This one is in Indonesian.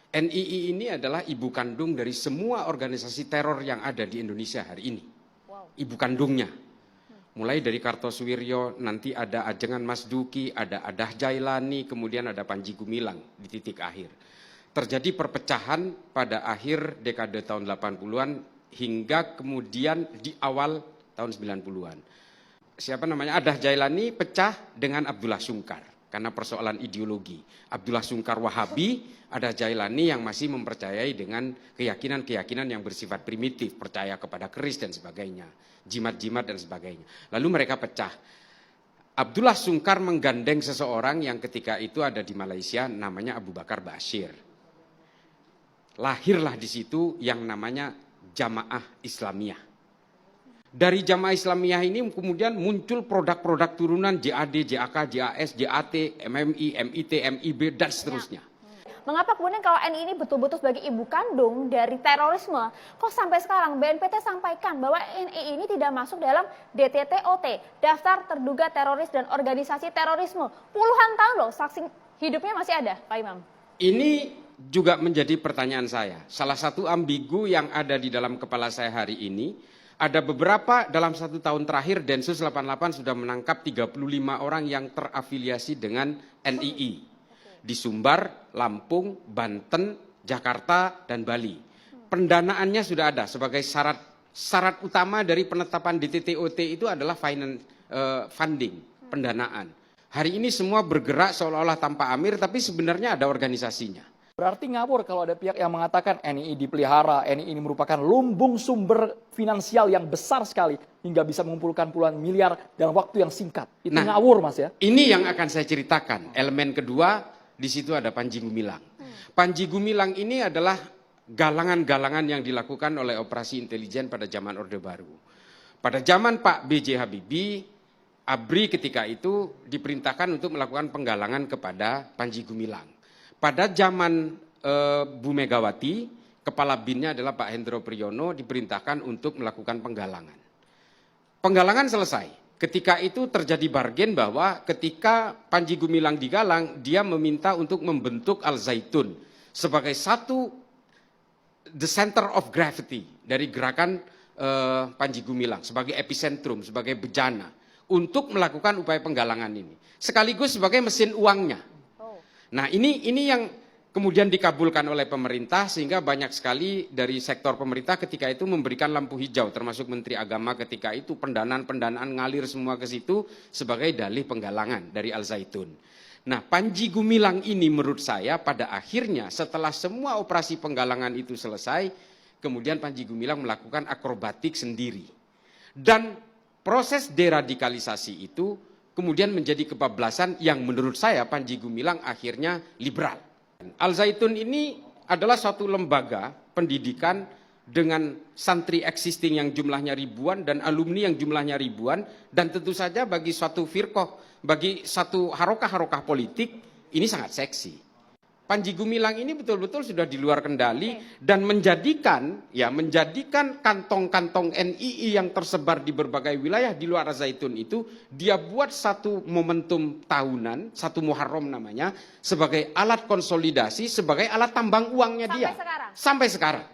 NII ini adalah ibu kandung dari semua organisasi teror yang ada di Indonesia hari ini. Ibu kandungnya. Mulai dari Kartosuwiryo, nanti ada Ajengan Mas Duki, ada Adah Jailani, kemudian ada Panji Gumilang di titik akhir. Terjadi perpecahan pada akhir dekade tahun 80-an hingga kemudian di awal tahun 90-an. Siapa namanya? Adah Jailani pecah dengan Abdullah Sungkar karena persoalan ideologi. Abdullah Sungkar Wahabi, Adah Jailani yang masih mempercayai dengan keyakinan-keyakinan yang bersifat primitif, percaya kepada keris dan sebagainya, jimat-jimat dan sebagainya. Lalu mereka pecah. Abdullah Sungkar menggandeng seseorang yang ketika itu ada di Malaysia, namanya Abu Bakar Bashir. Lahirlah di situ yang namanya Jamaah Islamiyah. Dari Jamaah Islamiyah ini kemudian muncul produk-produk turunan JAD, JAK, JAS, JAT, MMI, MIT, MIB, dan seterusnya. Mengapa kemudian kalau NII ini betul-betul sebagai ibu kandung dari terorisme, kok sampai sekarang BNPT sampaikan bahwa NII ini tidak masuk dalam DTTOT, Daftar Terduga Teroris dan Organisasi Terorisme. Puluhan tahun loh, saksi hidupnya masih ada, Pak Imam. Ini juga menjadi pertanyaan saya. Salah satu ambigu yang ada di dalam kepala saya hari ini, ada beberapa dalam 1 tahun terakhir Densus 88 sudah menangkap 35 orang yang terafiliasi dengan NII. Di Sumbar, Lampung, Banten, Jakarta, dan Bali. Pendanaannya sudah ada sebagai syarat utama dari penetapan DTTOT itu adalah funding, pendanaan. Hari ini semua bergerak seolah-olah tanpa amir, tapi sebenarnya ada organisasinya. Berarti ngawur kalau ada pihak yang mengatakan NII dipelihara, NII ini merupakan lumbung sumber finansial yang besar sekali hingga bisa mengumpulkan puluhan miliar dalam waktu yang singkat. Itu ngawur, Mas ya? Ini yang akan saya ceritakan. Elemen kedua, di situ ada Panji Gumilang. Panji Gumilang ini adalah galangan-galangan yang dilakukan oleh operasi intelijen pada zaman Orde Baru. Pada zaman Pak B.J. Habibie, ABRI ketika itu diperintahkan untuk melakukan penggalangan kepada Panji Gumilang. Pada zaman Bu Megawati, kepala BIN-nya adalah Pak Hendro Priyono, diperintahkan untuk melakukan penggalangan. Penggalangan selesai. Ketika itu terjadi bargain bahwa ketika Panji Gumilang digalang, dia meminta untuk membentuk Al Zaitun sebagai satu the center of gravity dari gerakan Panji Gumilang, sebagai epicentrum, sebagai bejana untuk melakukan upaya penggalangan ini. Sekaligus sebagai mesin uangnya. Nah ini yang kemudian dikabulkan oleh pemerintah sehingga banyak sekali dari sektor pemerintah ketika itu memberikan lampu hijau termasuk Menteri Agama ketika itu pendanaan ngalir semua ke situ sebagai dalih penggalangan dari Al Zaitun. Nah Panji Gumilang ini menurut saya pada akhirnya setelah semua operasi penggalangan itu selesai kemudian Panji Gumilang melakukan akrobatik sendiri. Dan proses deradikalisasi itu kemudian menjadi kebablasan yang menurut saya Panji Gumilang akhirnya liberal. Al Zaitun ini adalah suatu lembaga pendidikan dengan santri existing yang jumlahnya ribuan dan alumni yang jumlahnya ribuan. Dan tentu saja bagi suatu firqoh, bagi satu harokah-harokah politik ini sangat seksi. Panji Gumilang ini betul-betul sudah di luar kendali dan menjadikan kantong-kantong NII yang tersebar di berbagai wilayah di luar Zaitun itu dia buat satu momentum tahunan, satu Muharram namanya, sebagai alat konsolidasi, sebagai alat tambang uangnya dia. Sampai sekarang.